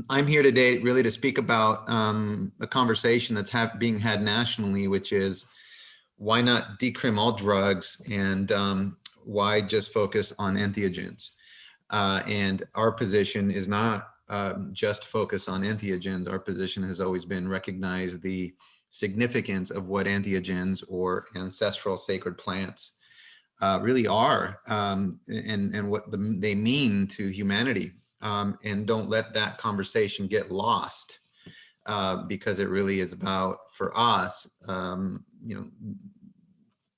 I'm here today really to speak about a conversation that's being had nationally, which is why not decrim all drugs and why just focus on entheogens? And our position is not just focus on entheogens. Our position has always been recognize the significance of what entheogens or ancestral sacred plants really are, and what they mean to humanity. And don't let that conversation get lost, because it really is about, for us,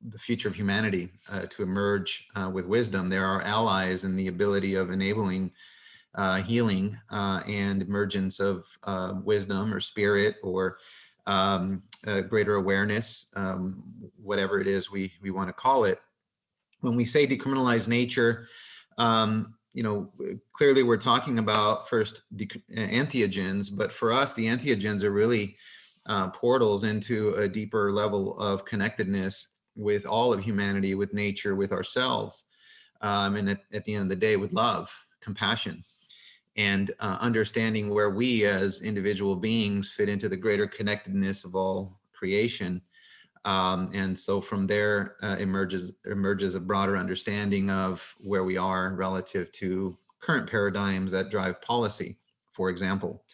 the future of humanity to emerge with wisdom. There are allies in the ability of enabling healing and emergence of wisdom or spirit or greater awareness, whatever it is we want to call it. When we say decriminalize nature, clearly we're talking about first entheogens, but for us, the entheogens are really portals into a deeper level of connectedness with all of humanity, with nature, with ourselves, and at the end of the day, with love, compassion, and understanding where we as individual beings fit into the greater connectedness of all creation. And so from there emerges a broader understanding of where we are relative to current paradigms that drive policy, for example.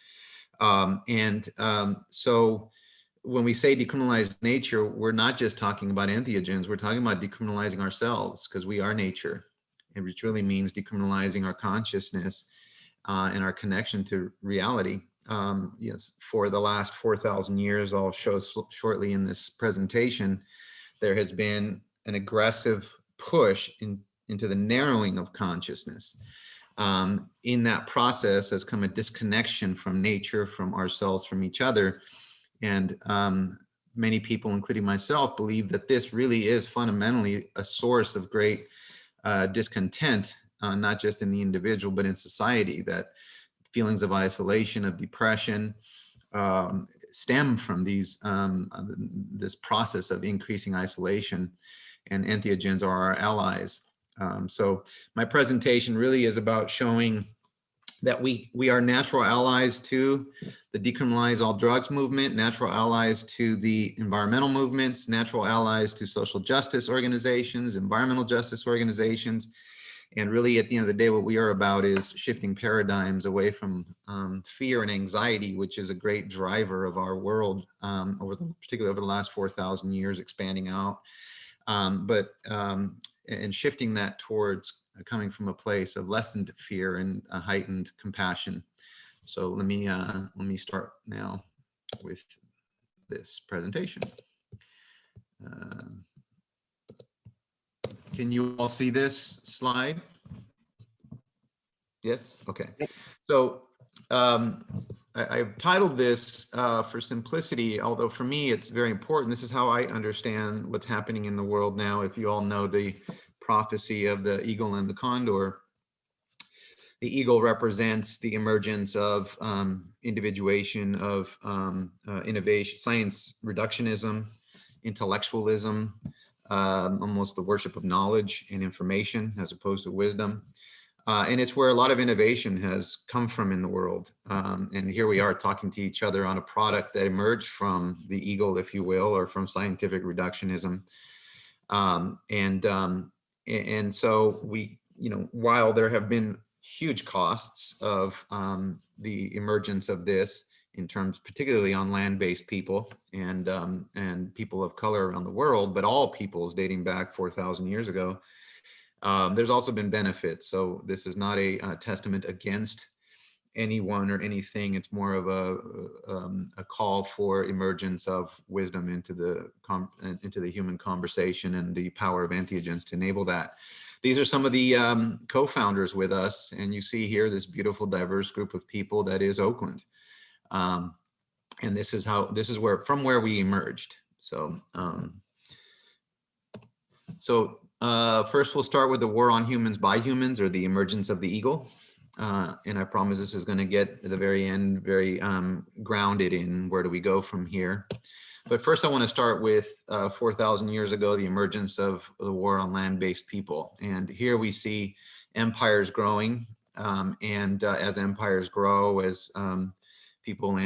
So when we say decriminalize nature, we're not just talking about entheogens, we're talking about decriminalizing ourselves, because we are nature. And which really means decriminalizing our consciousness and our connection to reality. Yes, for the last 4,000 years, I'll show shortly in this presentation, there has been an aggressive push into the narrowing of consciousness. In that process has come a disconnection from nature, from ourselves, from each other. And many people, including myself, believe that this really is fundamentally a source of great discontent, not just in the individual, but in society, that feelings of isolation, of depression, stem from this process of increasing isolation, and entheogens are our allies. So my presentation really is about showing that we are natural allies to the Decriminalize All Drugs movement, natural allies to the environmental movements, natural allies to social justice organizations, environmental justice organizations. And really, at the end of the day, what we are about is shifting paradigms away from fear and anxiety, which is a great driver of our world, particularly over the last 4,000 years, expanding out, and shifting that towards coming from a place of lessened fear and heightened compassion. So let me start now with this presentation. Can you all see this slide? Yes? Okay. So I've titled this for simplicity, although for me it's very important. This is how I understand what's happening in the world now. If you all know the prophecy of the eagle and the condor, the eagle represents the emergence of individuation, of innovation, science reductionism, intellectualism, almost the worship of knowledge and information as opposed to wisdom. And it's where a lot of innovation has come from in the world. And here we are talking to each other on a product that emerged from the eagle, if you will, or from scientific reductionism. And so we, while there have been huge costs of the emergence of this in terms, particularly on land-based people and people of color around the world, but all peoples dating back 4,000 years ago, there's also been benefits. So this is not a testament against anyone or anything. It's more of a call for emergence of wisdom into the human conversation and the power of entheogens to enable that. These are some of the co-founders with us, and you see here this beautiful, diverse group of people that is Oakland, and this is from where we emerged. So, first we'll start with the war on humans by humans, or the emergence of the eagle, and I promise this is going to get at the very end very grounded in where do we go from here. But first I want to start with 4,000 years ago, the emergence of the war on land-based people. And here we see empires growing As empires grow, as people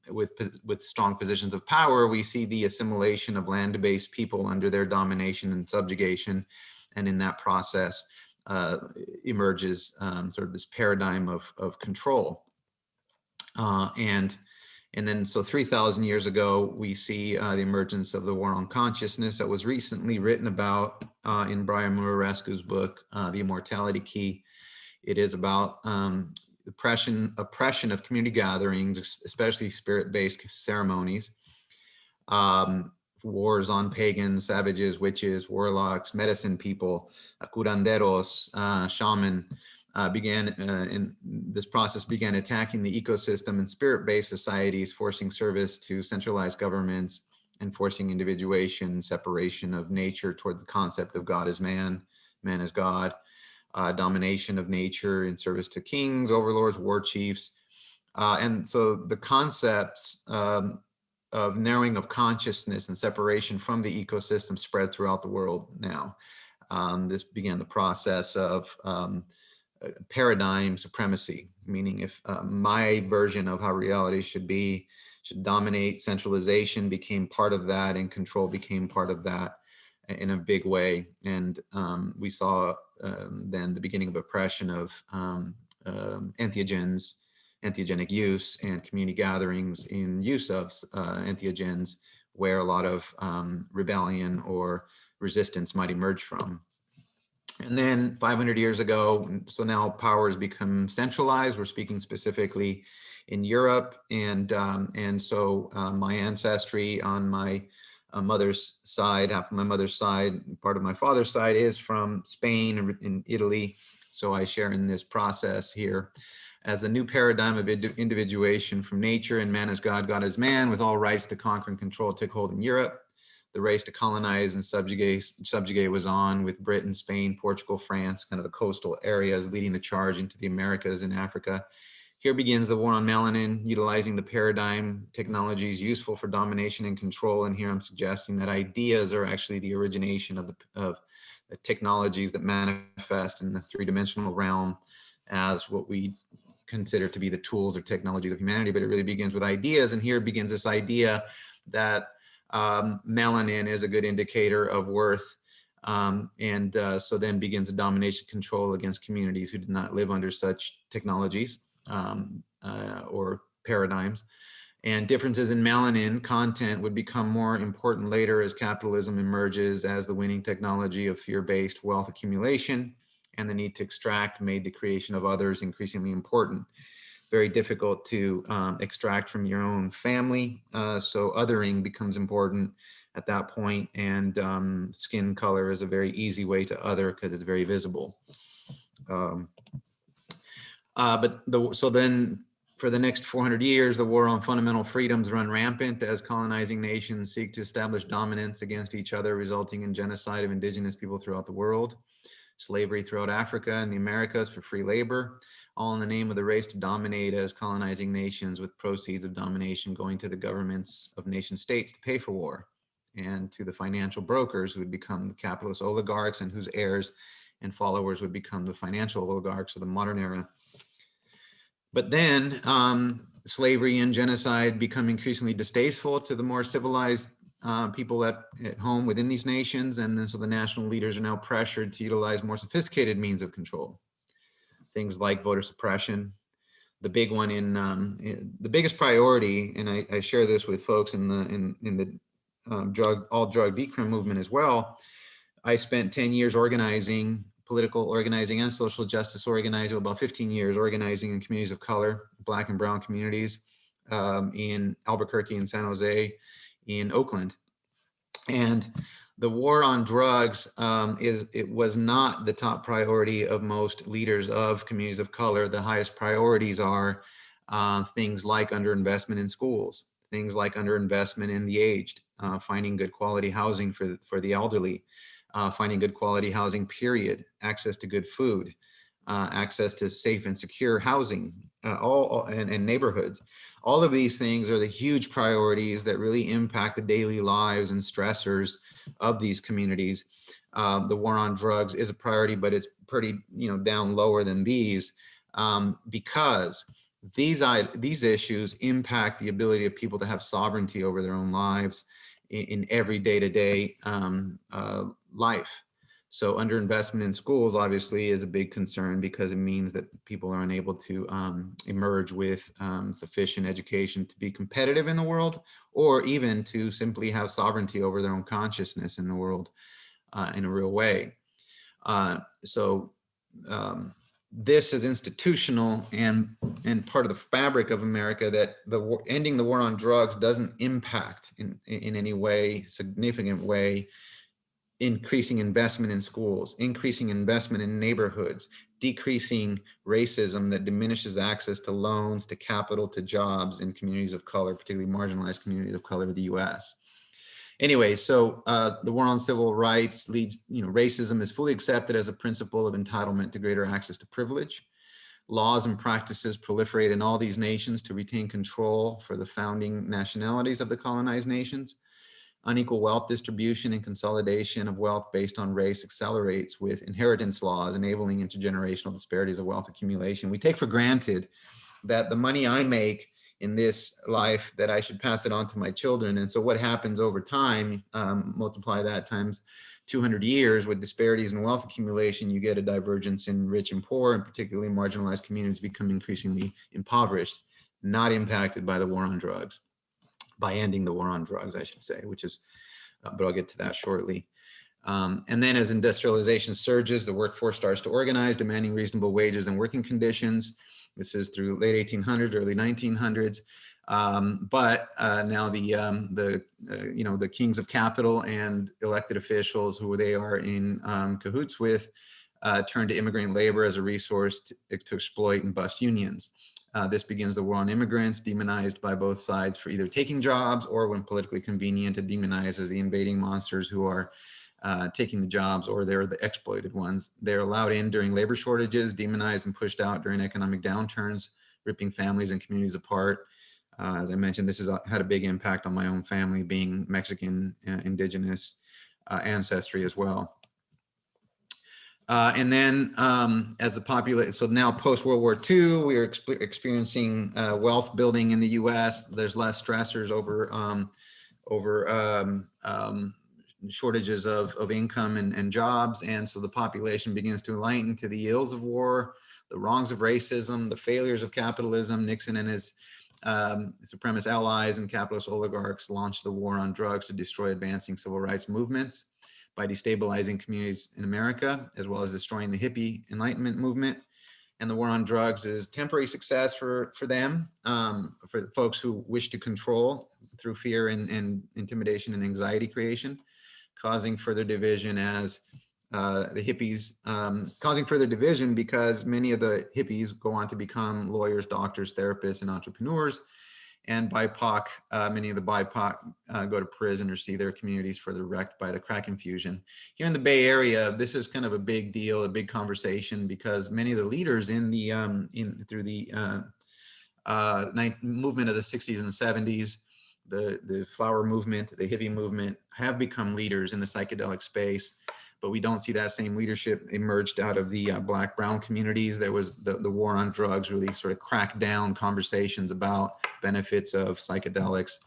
with strong positions of power, we see the assimilation of land-based people under their domination and subjugation, and in that process emerges sort of this paradigm of control. And then, so 3,000 years ago, we see the emergence of the war on consciousness that was recently written about in Brian Murarescu's book, The Immortality Key. It is about oppression of community gatherings, especially spirit-based ceremonies. Wars on pagans, savages, witches, warlocks, medicine people, curanderos, shaman, this process began attacking the ecosystem and spirit-based societies, forcing service to centralized governments, and forcing individuation, separation of nature toward the concept of God as man, man as God, domination of nature in service to kings, overlords, war chiefs. And so the concepts of narrowing of consciousness and separation from the ecosystem spread throughout the world now. This began the process of paradigm supremacy, meaning if my version of how reality should dominate, centralization became part of that, and control became part of that in a big way. And we saw then the beginning of oppression of entheogens, entheogenic use, and community gatherings in use of entheogens, where a lot of rebellion or resistance might emerge from. And then 500 years ago, so now power has become centralized. We're speaking specifically in Europe. And so my ancestry on my mother's side, half of my mother's side, part of my father's side is from Spain and Italy. So I share in this process here as a new paradigm of individuation from nature and man as God, God as man, with all rights to conquer and control took hold in Europe. The race to colonize and subjugate was on, with Britain, Spain, Portugal, France, kind of the coastal areas leading the charge into the Americas and Africa. Here begins the war on melanin, utilizing the paradigm technologies useful for domination and control. And here I'm suggesting that ideas are actually the origination of the technologies that manifest in the three-dimensional realm as what we consider to be the tools or technologies of humanity, but it really begins with ideas. And here begins this idea that melanin is a good indicator of worth. So then begins a domination control against communities who did not live under such technologies or paradigms. And differences in melanin content would become more important later as capitalism emerges as the winning technology of fear-based wealth accumulation, and the need to extract made the creation of others increasingly important. Very difficult to extract from your own family. So othering becomes important at that point, and skin color is a very easy way to other because it's very visible. So then for the next 400 years, the war on fundamental freedoms run rampant as colonizing nations seek to establish dominance against each other, resulting in genocide of indigenous people throughout the world. Slavery throughout Africa and the Americas for free labor, all in the name of the race to dominate as colonizing nations, with proceeds of domination going to the governments of nation states to pay for war, and to the financial brokers who would become the capitalist oligarchs and whose heirs and followers would become the financial oligarchs of the modern era. But then slavery and genocide become increasingly distasteful to the more civilized people at home within these nations. And then so the national leaders are now pressured to utilize more sophisticated means of control. Things like voter suppression. The big one the biggest priority, and I share this with folks in the all drug decrim movement as well. I spent 10 years organizing, political organizing and social justice organizing, about 15 years organizing in communities of color, Black and brown communities in Albuquerque and San Jose, in Oakland. And the war on drugs it was not the top priority of most leaders of communities of color. The highest priorities are things like underinvestment in schools, things like underinvestment in the aged, finding good quality housing for the elderly, finding good quality housing, period, access to good food, access to safe and secure housing, and neighborhoods. All of these things are the huge priorities that really impact the daily lives and stressors of these communities. The war on drugs is a priority, but it's pretty, down lower than these, because these issues impact the ability of people to have sovereignty over their own lives in every day-to-day life. So underinvestment in schools obviously is a big concern, because it means that people are unable to emerge with sufficient education to be competitive in the world, or even to simply have sovereignty over their own consciousness in the world in a real way. So this is institutional and part of the fabric of America, that ending the war on drugs doesn't impact in any way, significant way, increasing investment in schools, increasing investment in neighborhoods, decreasing racism that diminishes access to loans, to capital, to jobs in communities of color, particularly marginalized communities of color in the US. Anyway, so the war on civil rights leads, racism is fully accepted as a principle of entitlement to greater access to privilege. Laws and practices proliferate in all these nations to retain control for the founding nationalities of the colonized nations. Unequal wealth distribution and consolidation of wealth based on race accelerates with inheritance laws, enabling intergenerational disparities of wealth accumulation. We take for granted that the money I make in this life, that I should pass it on to my children. And so what happens over time, multiply that times 200 years with disparities in wealth accumulation, you get a divergence in rich and poor, and particularly marginalized communities become increasingly impoverished, not impacted by the war on drugs. By ending the war on drugs, I should say, which is, but I'll get to that shortly. And then as industrialization surges, the workforce starts to organize, demanding reasonable wages and working conditions. This is through late 1800s, early 1900s. But now the kings of capital and elected officials, who they are in cahoots with, turn to immigrant labor as a resource to exploit and bust unions. This begins the war on immigrants, demonized by both sides for either taking jobs, or, when politically convenient, to demonize as the invading monsters who are taking the jobs, or they're the exploited ones. They're allowed in during labor shortages, demonized and pushed out during economic downturns, ripping families and communities apart. As I mentioned, this has had a big impact on my own family, being Mexican indigenous ancestry as well. And then as the population, so now post-World War II, we are experiencing wealth building in the US. There's less stressors over shortages of income and jobs. And so the population begins to enlighten to the ills of war, the wrongs of racism, the failures of capitalism. Nixon and his supremacist allies and capitalist oligarchs launched the war on drugs to destroy advancing civil rights movements by destabilizing communities in America, as well as destroying the hippie Enlightenment movement. And the war on drugs is temporary success for them, for the folks who wish to control through fear and intimidation and anxiety creation, causing further division as the hippies, causing further division because many of the hippies go on to become lawyers, doctors, therapists, and entrepreneurs. And BIPOC, many of the BIPOC go to prison or see their communities further wrecked by the crack infusion. Here in the Bay Area, this is kind of a big deal, a big conversation, because many of the leaders in the through the movement of the 60s and 70s, the flower movement, the hippie movement, have become leaders in the psychedelic space. But we don't see that same leadership emerged out of the Black, brown communities. There was the war on drugs really sort of cracked down conversations about benefits of psychedelics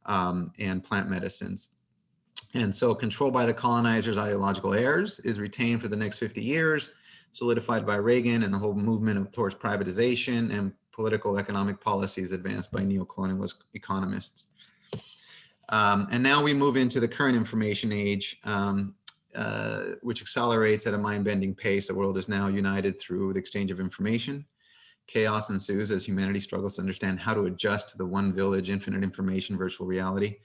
and plant medicines. And so control by the colonizers' ideological heirs is retained for the next 50 years, solidified by Reagan and the whole movement towards privatization and political economic policies advanced by neocolonialist economists. And now we move into the current information age, which accelerates at a mind-bending pace. The world is now united through the exchange of information. Chaos ensues as humanity struggles to understand how to adjust to the one village, infinite information, virtual reality.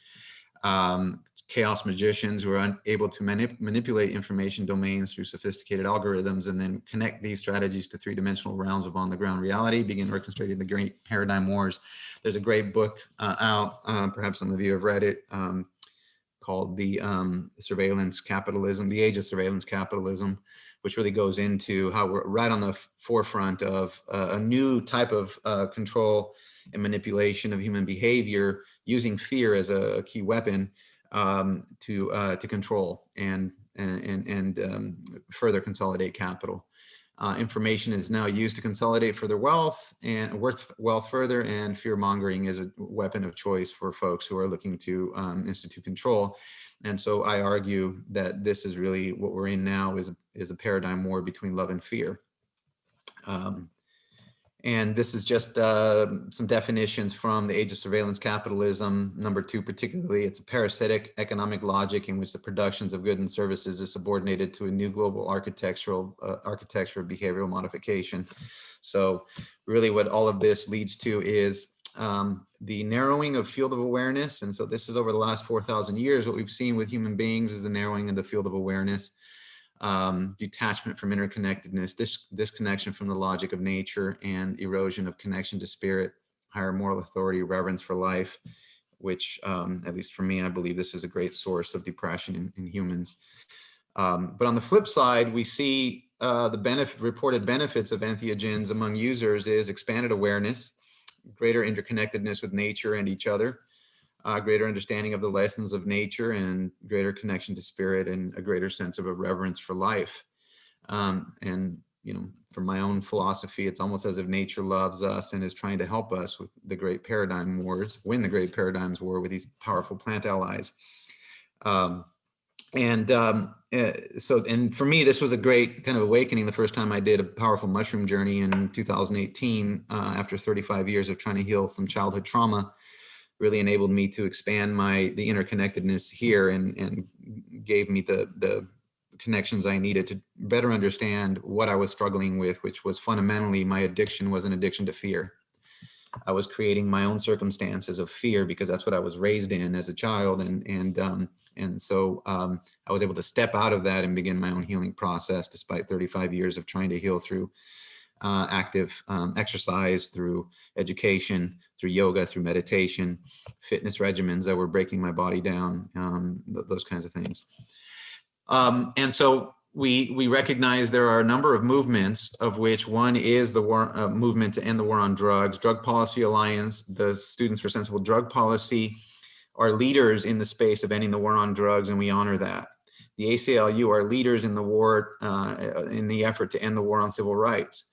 Chaos magicians who are able to manipulate information domains through sophisticated algorithms and then connect these strategies to three-dimensional realms of on-the-ground reality begin orchestrating the great paradigm wars. There's a great book out, perhaps some of you have read it, called the Surveillance Capitalism, the Age of Surveillance Capitalism, which really goes into how we're right on the forefront of a new type of control and manipulation of human behavior, using fear as a key weapon to control and further consolidate capital. Information is now used to consolidate further wealth and worth wealth further, and fear mongering is a weapon of choice for folks who are looking to institute control. And so I argue that this is really what we're in now, is a paradigm war between love and fear. And this is just some definitions from The Age of Surveillance Capitalism. Number 2, particularly, it's a parasitic economic logic in which the productions of goods and services is subordinated to a new global architecture of behavioral modification. So really what all of this leads to is the narrowing of field of awareness. And so this is over the last 4,000 years, what we've seen with human beings is the narrowing of the field of awareness. Detachment from interconnectedness, disconnection from the logic of nature, and erosion of connection to spirit, higher moral authority, reverence for life, which, at least for me, I believe this is a great source of depression in humans. But on the flip side, we see the reported benefits of entheogens among users is expanded awareness, greater interconnectedness with nature and each other, greater understanding of the lessons of nature, and greater connection to spirit, and a greater sense of a reverence for life. And, you know, from my own philosophy, it's almost as if nature loves us and is trying to help us with the great paradigm wars, win the great paradigms war with these powerful plant allies. So for me, this was a great kind of awakening the first time I did a powerful mushroom journey in 2018, after 35 years of trying to heal some childhood trauma. Really enabled me to expand the interconnectedness here, and gave me the connections I needed to better understand what I was struggling with, which was fundamentally my addiction was an addiction to fear. I was creating my own circumstances of fear because that's what I was raised in as a child, and so I was able to step out of that and begin my own healing process despite 35 years of trying to heal through active exercise, through education, through yoga, through meditation, fitness regimens that were breaking my body down, those kinds of things. And so we recognize there are a number of movements, of which one is the movement to end the war on drugs. Drug Policy Alliance, the Students for Sensible Drug Policy, are leaders in the space of ending the war on drugs, and we honor that. The ACLU are leaders in the war, in the effort to end the war on civil rights.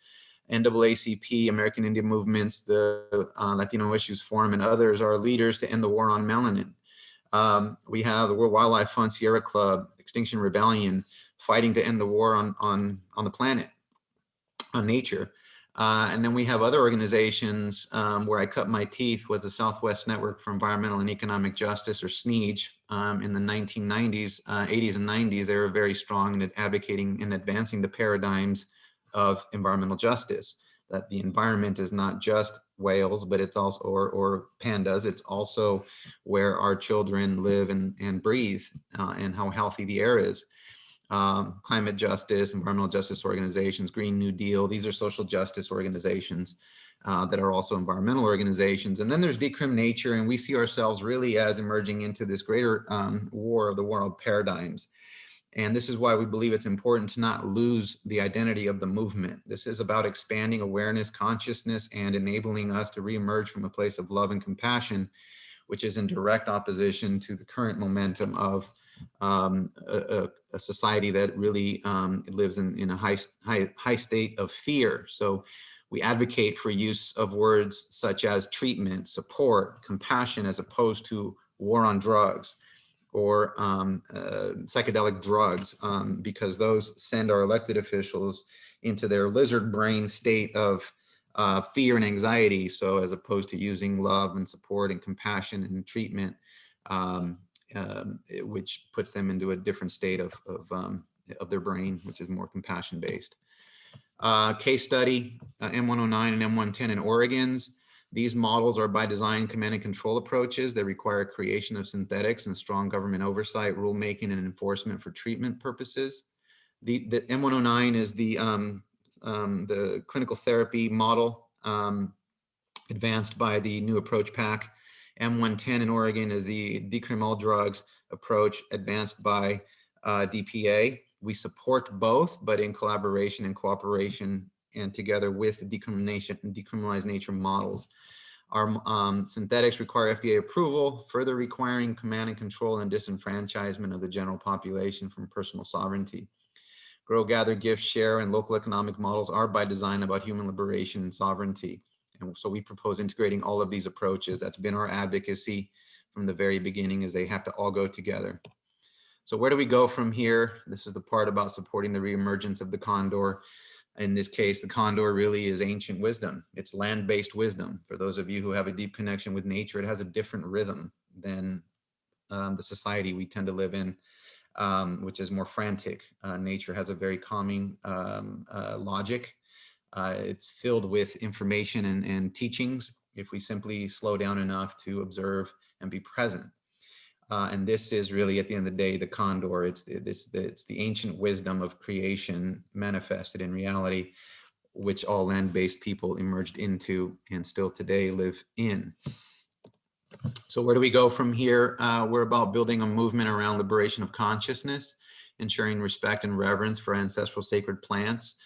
NAACP, American Indian Movements, the Latino Issues Forum, and others are leaders to end the war on melanin. We have the World Wildlife Fund, Sierra Club, Extinction Rebellion, fighting to end the war on the planet, on nature. And then we have other organizations. Where I cut my teeth was the Southwest Network for Environmental and Economic Justice, or SNEEJ. In the 1990s, 80s and 90s, they were very strong in advocating and advancing the paradigms of environmental justice, that the environment is not just whales, but it's also, or pandas, it's also where our children live and breathe, and how healthy the air is. Climate justice, environmental justice organizations, Green New Deal, these are social justice organizations that are also environmental organizations. And then there's Decriminalize, and we see ourselves really as emerging into this greater war of the world paradigms. And this is why we believe it's important to not lose the identity of the movement. This is about expanding awareness, consciousness, and enabling us to reemerge from a place of love and compassion, which is in direct opposition to the current momentum of a society that really lives in a high state of fear. So we advocate for use of words such as treatment, support, compassion, as opposed to war on drugs, or psychedelic drugs, because those send our elected officials into their lizard brain state of fear and anxiety. So as opposed to using love and support and compassion and treatment, which puts them into a different state of their brain, which is more compassion based. Case study, M109 and M110 in Oregon's. These models are by design command and control approaches that require creation of synthetics and strong government oversight, rulemaking, and enforcement for treatment purposes. The M109 is the clinical therapy model advanced by the New Approach Pack. M110 in Oregon is the decriminal drugs approach advanced by DPA. We support both, but in collaboration and cooperation and together with decriminalized nature models. Our synthetics require FDA approval, further requiring command and control and disenfranchisement of the general population from personal sovereignty. Grow, gather, gift, share, and local economic models are by design about human liberation and sovereignty. And so we propose integrating all of these approaches. That's been our advocacy from the very beginning, is they have to all go together. So where do we go from here? This is the part about supporting the re-emergence of the Condor. In this case, the Condor really is ancient wisdom. It's land-based wisdom. For those of you who have a deep connection with nature, it has a different rhythm than the society we tend to live in, which is more frantic. Nature has a very calming logic. It's filled with information and teachings if we simply slow down enough to observe and be present. And this is really, at the end of the day, the Condor. It's the ancient wisdom of creation manifested in reality, which all land-based people emerged into and still today live in. So where do we go from here? We're about building a movement around liberation of consciousness, ensuring respect and reverence for ancestral sacred plants.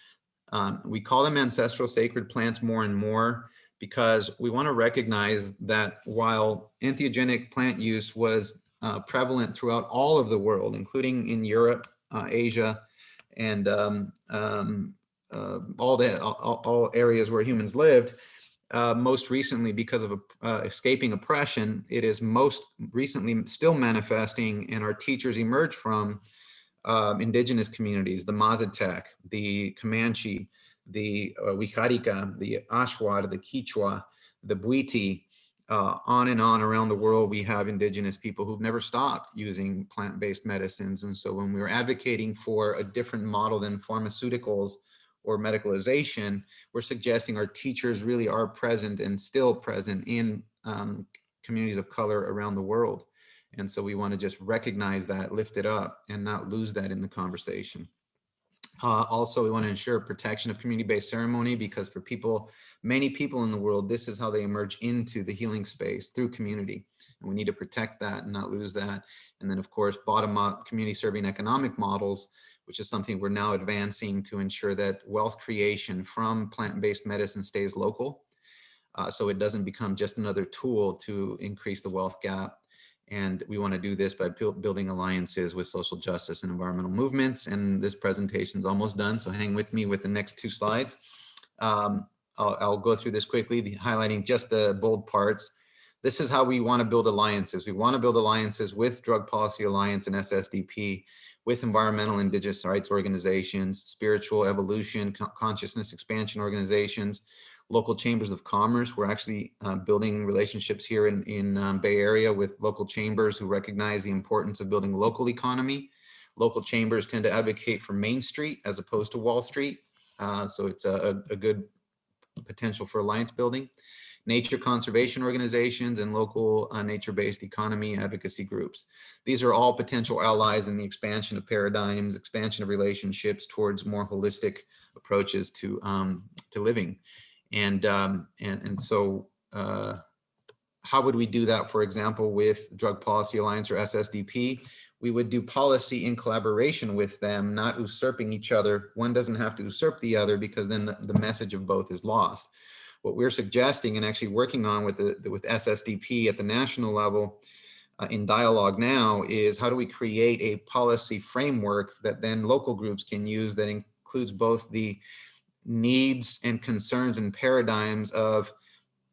We call them ancestral sacred plants more and more because we want to recognize that while entheogenic plant use was prevalent throughout all of the world, including in Europe, Asia, and all areas where humans lived, most recently, because of escaping oppression, it is most recently still manifesting, and our teachers emerge from indigenous communities, the Mazatec, the Comanche, the Wixárika, the Ashwad, the Quechua, the Bwiti, on and on around the world. We have indigenous people who've never stopped using plant-based medicines. And so when we were advocating for a different model than pharmaceuticals or medicalization, we're suggesting our teachers really are present and still present in communities of color around the world. And so we want to just recognize that, lift it up, and not lose that in the conversation. Also, we want to ensure protection of community-based ceremony, because for people, many people in the world, this is how they emerge into the healing space, through community. And we need to protect that and not lose that. And then, of course, bottom-up community-serving economic models, which is something we're now advancing to ensure that wealth creation from plant-based medicine stays local. So it doesn't become just another tool to increase the wealth gap. And we want to do this by building alliances with social justice and environmental movements. And this presentation is almost done, so hang with me with the next 2 slides. I'll go through this quickly, highlighting just the bold parts. This is how we want to build alliances. We want to build alliances with Drug Policy Alliance and SSDP, with environmental indigenous rights organizations, spiritual evolution, consciousness expansion organizations, local chambers of commerce. We're actually building relationships here in Bay Area with local chambers who recognize the importance of building local economy. Local chambers tend to advocate for Main Street as opposed to Wall Street. So it's a good potential for alliance building. Nature conservation organizations and local nature-based economy advocacy groups. These are all potential allies in the expansion of paradigms, expansion of relationships towards more holistic approaches to living. And so how would we do that, for example, with Drug Policy Alliance or SSDP? We would do policy in collaboration with them, not usurping each other. One doesn't have to usurp the other, because then the message of both is lost. What we're suggesting and actually working on with SSDP at the national level in dialogue now is, how do we create a policy framework that then local groups can use, that includes both the needs and concerns and paradigms of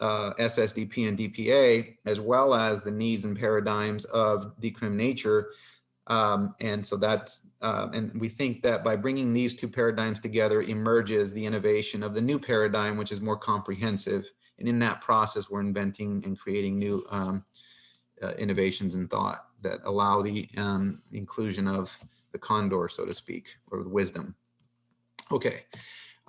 SSDP and DPA, as well as the needs and paradigms of Decrim Nature. And so that's, and we think that by bringing these 2 paradigms together emerges the innovation of the new paradigm, which is more comprehensive. And in that process, we're inventing and creating new innovations in thought that allow the inclusion of the Condor, so to speak, or the wisdom. Okay.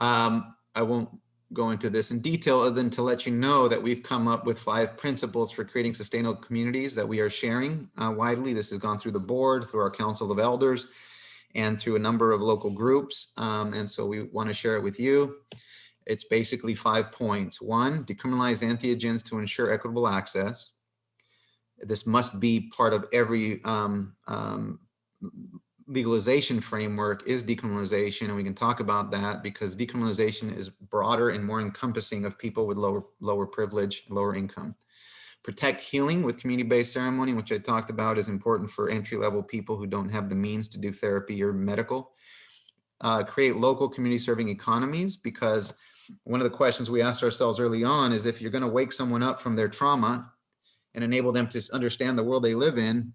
I won't go into this in detail, other than to let you know that we've come up with 5 principles for creating sustainable communities that we are sharing widely. This has gone through the board, through our Council of Elders, and through a number of local groups. And so we want to share it with you. It's basically 5 points. 1, decriminalize entheogens to ensure equitable access. This must be part of every legalization framework, is decriminalization, and we can talk about that, because decriminalization is broader and more encompassing of people with lower privilege, lower income. Protect healing with community-based ceremony, which I talked about, is important for entry-level people who don't have the means to do therapy or medical. create local community serving economies, because one of the questions we asked ourselves early on is, if you're going to wake someone up from their trauma and enable them to understand the world they live in,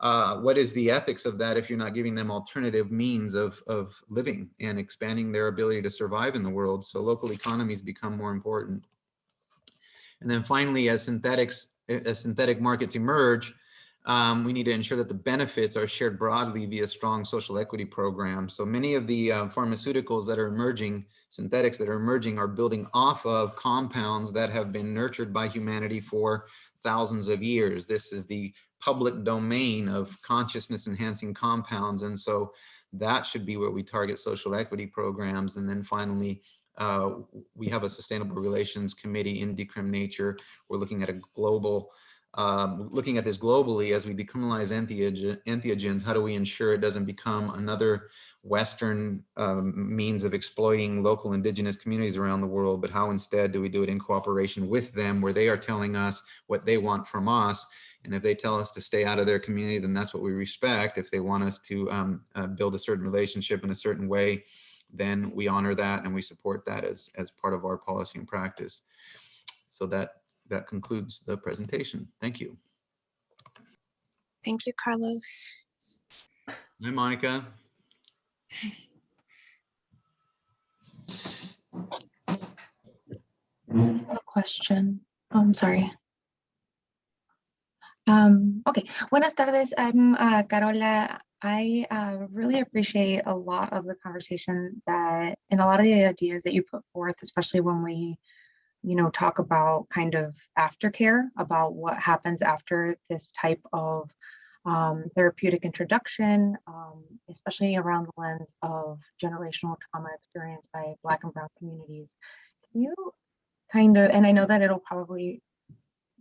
what is the ethics of that if you're not giving them alternative means of living and expanding their ability to survive in the world? So local economies become more important. And then finally, as synthetic markets emerge, we need to ensure that the benefits are shared broadly via strong social equity programs. So many of the pharmaceuticals that are emerging, synthetics that are emerging, are building off of compounds that have been nurtured by humanity for thousands of years. This is the public domain of consciousness enhancing compounds. And so that should be where we target social equity programs. And then finally, we have a sustainable relations committee in Decriminalize. We're looking at a global, looking at this globally as we decriminalize entheogens. How do we ensure it doesn't become another Western means of exploiting local indigenous communities around the world, but how instead do we do it in cooperation with them, where they are telling us what they want from us. And if they tell us to stay out of their community, then that's what we respect. If they want us to build a certain relationship in a certain way, then we honor that and we support that as part of our policy and practice. So that concludes the presentation. Thank you. Thank you, Carlos. Hi, Monica. A question. Oh, I'm sorry. Okay, buenas tardes. I'm Carola. I really appreciate a lot of the conversation that, and a lot of the ideas that you put forth, especially when we, talk about kind of aftercare, about what happens after this type of therapeutic introduction, especially around the lens of generational trauma experienced by Black and Brown communities. Can you kind of, and I know that it'll probably,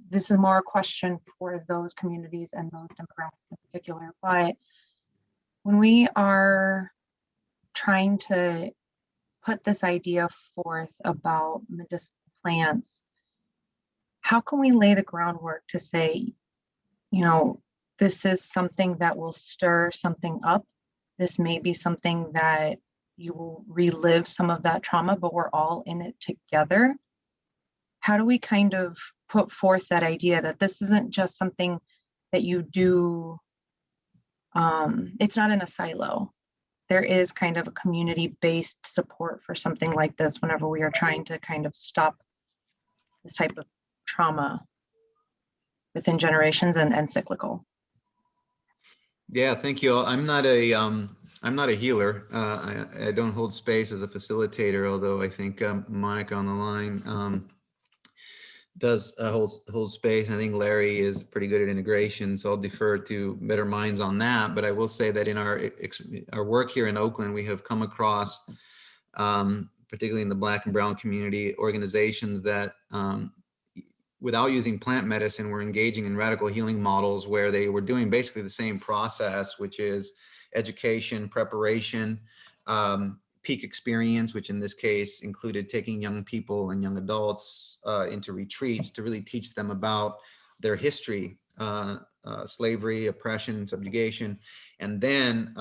this is more a question for those communities and those demographics in particular, but when we are trying to put this idea forth about medicinal plants, how can we lay the groundwork to say, this is something that will stir something up. This may be something that you will relive some of that trauma, but we're all in it together. How do we kind of put forth that idea that this isn't just something that you do, it's not in a silo. There is kind of a community-based support for something like this whenever we are trying to kind of stop this type of trauma within generations and cyclical. Yeah, thank you. I'm not a healer. I don't hold space as a facilitator, although I think Monica on the line does hold space. And I think Larry is pretty good at integration, so I'll defer to better minds on that. But I will say that in our work here in Oakland, we have come across, particularly in the Black and Brown community, organizations that without using plant medicine, were engaging in radical healing models where they were doing basically the same process, which is education, preparation, peak experience, which in this case included taking young people and young adults into retreats to really teach them about their history, slavery, oppression, subjugation, and then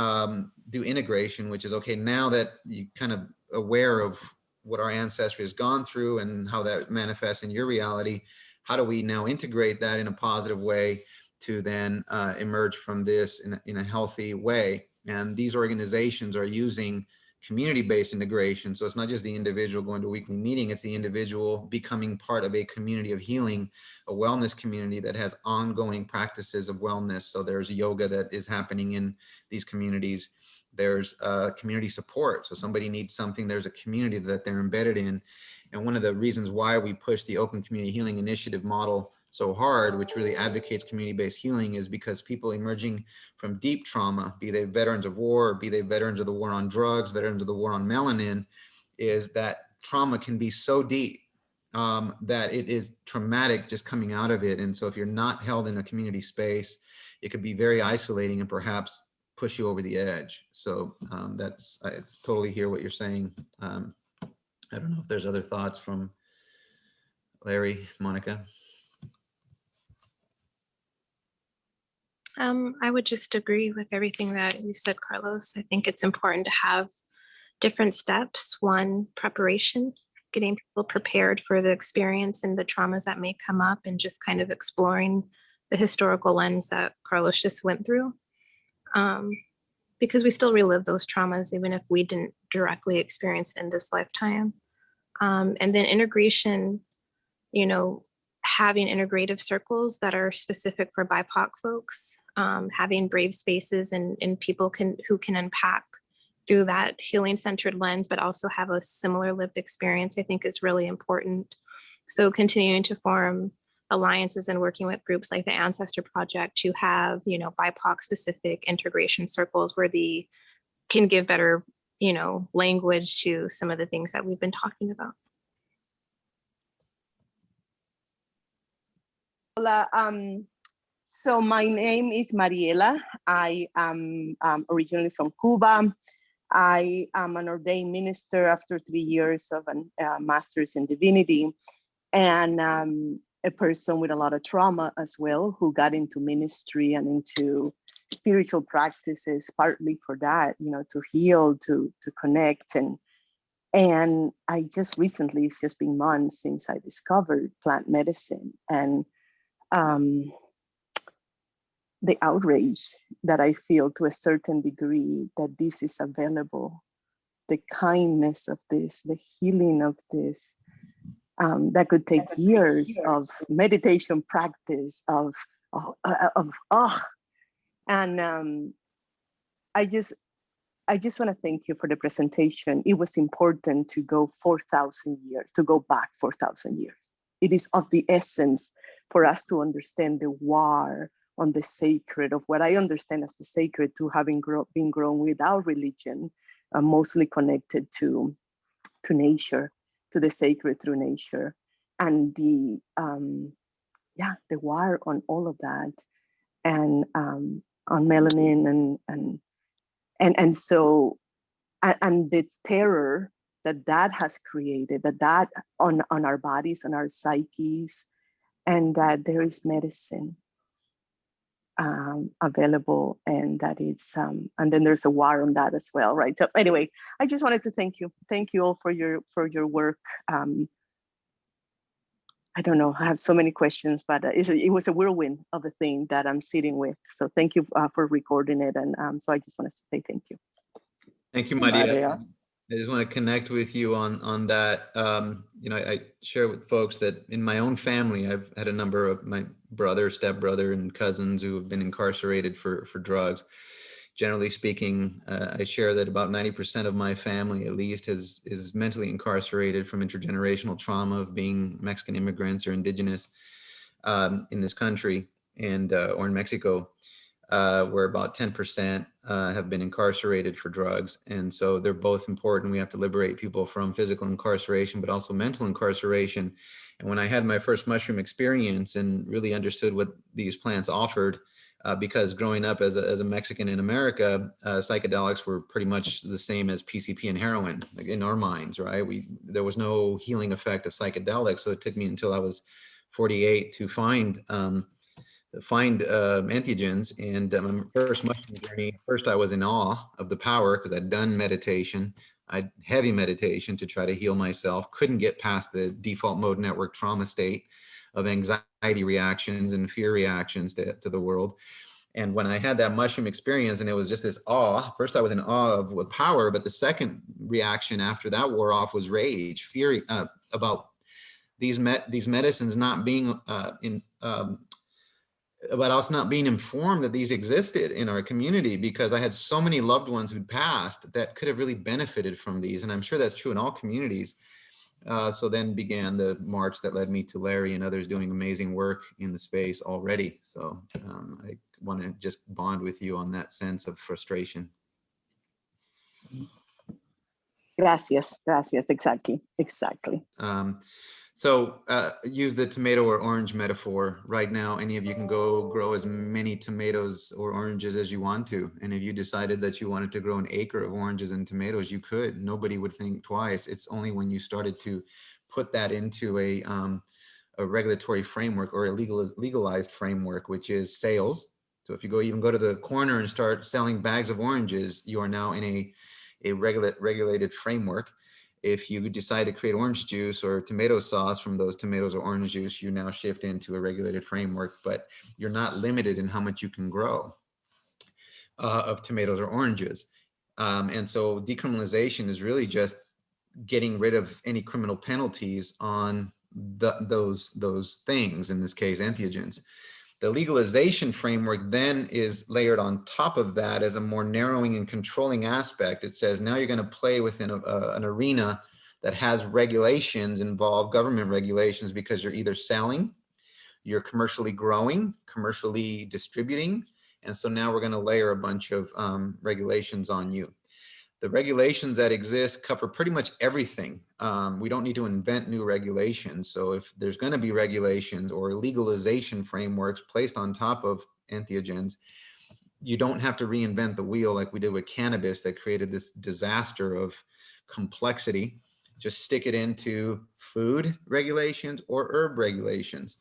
do integration, which is, okay, now that you kind of aware of what our ancestry has gone through and how that manifests in your reality, how do we now integrate that in a positive way to then emerge from this in a healthy way? And these organizations are using community-based integration. So it's not just the individual going to a weekly meeting, it's the individual becoming part of a community of healing, a wellness community that has ongoing practices of wellness. So there's yoga that is happening in these communities. There's community support. So somebody needs something, there's a community that they're embedded in. And one of the reasons why we push the Oakland Community Healing Initiative model so hard, which really advocates community-based healing, is because people emerging from deep trauma, be they veterans of war, or be they veterans of the war on drugs, veterans of the war on melanin, is that trauma can be so deep that it is traumatic just coming out of it. And so if you're not held in a community space, it could be very isolating and perhaps push you over the edge. So I totally hear what you're saying. I don't know if there's other thoughts from Larry, Monica. I would just agree with everything that you said, Carlos. I think it's important to have different steps. One, preparation, getting people prepared for the experience and the traumas that may come up, and just kind of exploring the historical lens that Carlos just went through. Because we still relive those traumas, even if we didn't directly experience it in this lifetime. And then integration, you know, having integrative circles that are specific for BIPOC folks, having brave spaces and people who can unpack through that healing centered lens, but also have a similar lived experience, I think is really important. So continuing to form alliances and working with groups like the Ancestor Project to have, you know, BIPOC specific integration circles where they can give better, you know, language to some of the things that we've been talking about. Hola, so my name is Mariela. I am originally from Cuba. I am an ordained minister after 3 years of a master's in divinity, and a person with a lot of trauma as well, who got into ministry and into spiritual practices, partly for that, you know, to heal, to connect. And I just recently, it's just been months since I discovered plant medicine, and the outrage that I feel to a certain degree that this is available, the kindness of this, the healing of this, that could take years of meditation practice, and I just want to thank you for the presentation. It was important to go 4,000 years, to go back 4,000 years. It is of the essence for us to understand the war on the sacred, of what I understand as the sacred, to having been grown without religion, mostly connected to nature, to the sacred through nature, and the war on all of that, and on melanin, and so the terror that has created, that on our bodies, on our psyches, and that there is medicine available, and that it's and then there's a war on that as well, right? So anyway, I just wanted to thank you all for your work. I don't know, I have so many questions, but it was a whirlwind of a thing that I'm sitting with. So thank you for recording it, and so I just want to say thank you. Thank you, Maria. I just want to connect with you on that. You know, I share with folks that in my own family, I've had a number of my brother, stepbrother, and cousins who have been incarcerated for drugs. Generally speaking, I share that about 90% of my family, at least, is mentally incarcerated from intergenerational trauma of being Mexican immigrants or indigenous in this country, and or in Mexico. Where about 10% have been incarcerated for drugs. And so they're both important. We have to liberate people from physical incarceration, but also mental incarceration. And when I had my first mushroom experience and really understood what these plants offered, because growing up as a Mexican in America, psychedelics were pretty much the same as PCP and heroin, like in our minds, right? There was no healing effect of psychedelics. So it took me until I was 48 to find entheogens. And my first mushroom journey, first I was in awe of the power because I'd done meditation, heavy meditation to try to heal myself, couldn't get past the default mode network trauma state of anxiety reactions and fear reactions to the world. And when I had that mushroom experience, and it was just this awe, first I was in awe of the power, but the second reaction after that wore off was rage, fear about these medicines not being about us not being informed that these existed in our community, because I had so many loved ones who'd passed that could have really benefited from these. And I'm sure that's true in all communities. So then began the march that led me to Larry and others doing amazing work in the space already. So I want to just bond with you on that sense of frustration. Gracias, exactly. So use the tomato or orange metaphor. Right now, any of you can go grow as many tomatoes or oranges as you want to. And if you decided that you wanted to grow an acre of oranges and tomatoes, you could. Nobody would think twice. It's only when you started to put that into a regulatory framework or a legalized framework, which is sales. So if you even go to the corner and start selling bags of oranges, you are now in a regulated framework. If you decide to create orange juice or tomato sauce from those tomatoes or orange juice, you now shift into a regulated framework, but you're not limited in how much you can grow of tomatoes or oranges. And so decriminalization is really just getting rid of any criminal penalties on those things, in this case, entheogens. The legalization framework then is layered on top of that as a more narrowing and controlling aspect. It says now you're going to play within an arena that has regulations involved, government regulations, because you're either selling, you're commercially growing, commercially distributing. And so now we're going to layer a bunch of regulations on you. The regulations that exist cover pretty much everything. We don't need to invent new regulations. So if there's going to be regulations or legalization frameworks placed on top of entheogens, you don't have to reinvent the wheel like we did with cannabis that created this disaster of complexity. Just stick it into food regulations or herb regulations.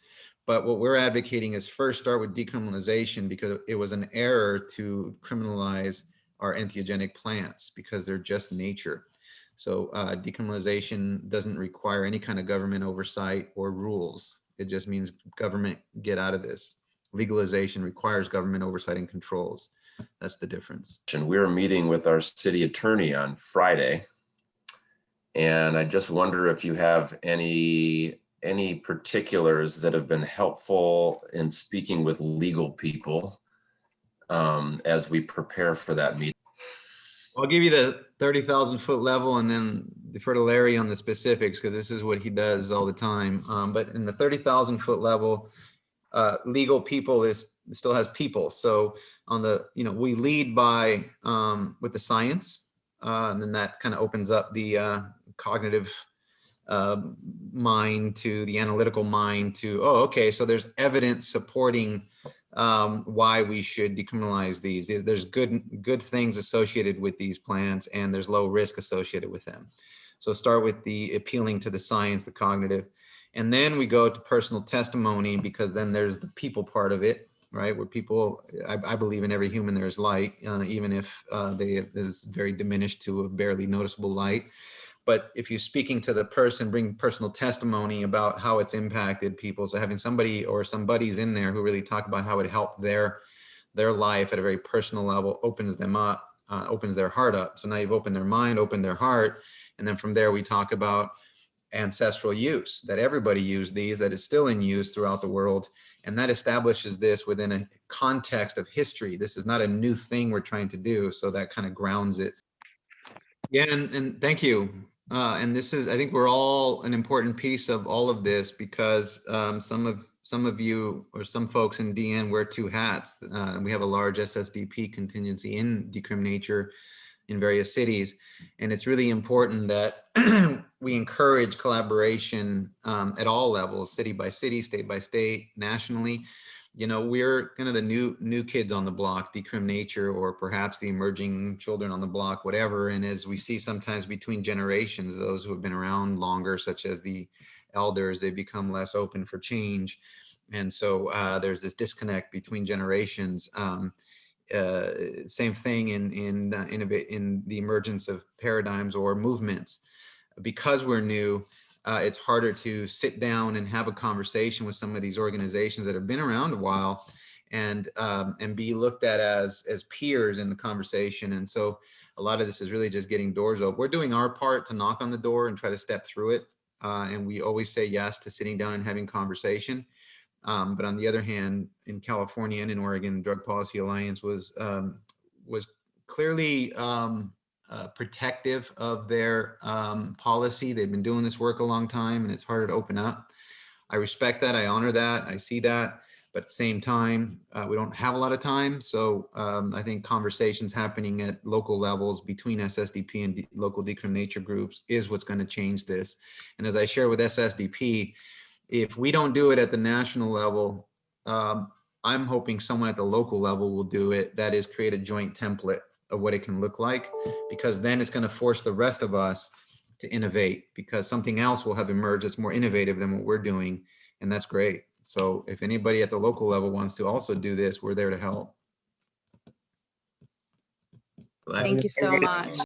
But what we're advocating is first start with decriminalization, because it was an error to criminalize our entheogenic plants because they're just nature. So decriminalization doesn't require any kind of government oversight or rules. It just means government get out of this. Legalization requires government oversight and controls. That's the difference. And we're meeting with our city attorney on Friday. And I just wonder if you have any particulars that have been helpful in speaking with legal people as we prepare for that meeting. I'll give you the 30,000 foot level and then defer to Larry on the specifics, because this is what he does all the time. But in the 30,000 foot level, legal people still has people. So on the, we lead by with the science, and then that kind of opens up the cognitive mind to the analytical mind to, oh, okay, so there's evidence supporting why we should decriminalize these. There's good things associated with these plants, and there's low risk associated with them. So start with the appealing to the science, the cognitive, and then we go to personal testimony, because then there's the people part of it, right? Where people, I believe in every human there is light, even if they is very diminished to a barely noticeable light. But if you're speaking to the person, bring personal testimony about how it's impacted people. So having somebody or some buddies in there who really talk about how it helped their life at a very personal level, opens them up, opens their heart up. So now you've opened their mind, opened their heart. And then from there, we talk about ancestral use, that everybody used these, that is still in use throughout the world. And that establishes this within a context of history. This is not a new thing we're trying to do. So that kind of grounds it. Yeah, and thank you. And this is, I think we're all an important piece of all of this, because some of you or some folks in DN wear two hats. We have a large SSDP contingency in Decriminature in various cities. And it's really important that we encourage collaboration at all levels, city by city, state by state, nationally. We're kind of the new kids on the block, Decriminature, or perhaps the emerging children on the block, whatever. And as we see sometimes between generations, those who have been around longer, such as the elders, they become less open for change. And so there's this disconnect between generations. Same thing in the emergence of paradigms or movements. Because we're new, it's harder to sit down and have a conversation with some of these organizations that have been around a while and be looked at as peers in the conversation. And so a lot of this is really just getting doors open. We're doing our part to knock on the door and try to step through it. And we always say yes to sitting down and having conversation. But on the other hand, in California and in Oregon, Drug Policy Alliance was clearly protective of their policy. They've been doing this work a long time, and it's harder to open up. I respect that. I honor that. I see that. But at the same time, we don't have a lot of time. So I think conversations happening at local levels between SSDP and local Decriminature groups is what's going to change this. And as I share with SSDP, if we don't do it at the national level, I'm hoping someone at the local level will do it. That is, create a joint template of what it can look like, because then it's going to force the rest of us to innovate, because something else will have emerged that's more innovative than what we're doing. And that's great. So if anybody at the local level wants to also do this, we're there to help. Thank you so much.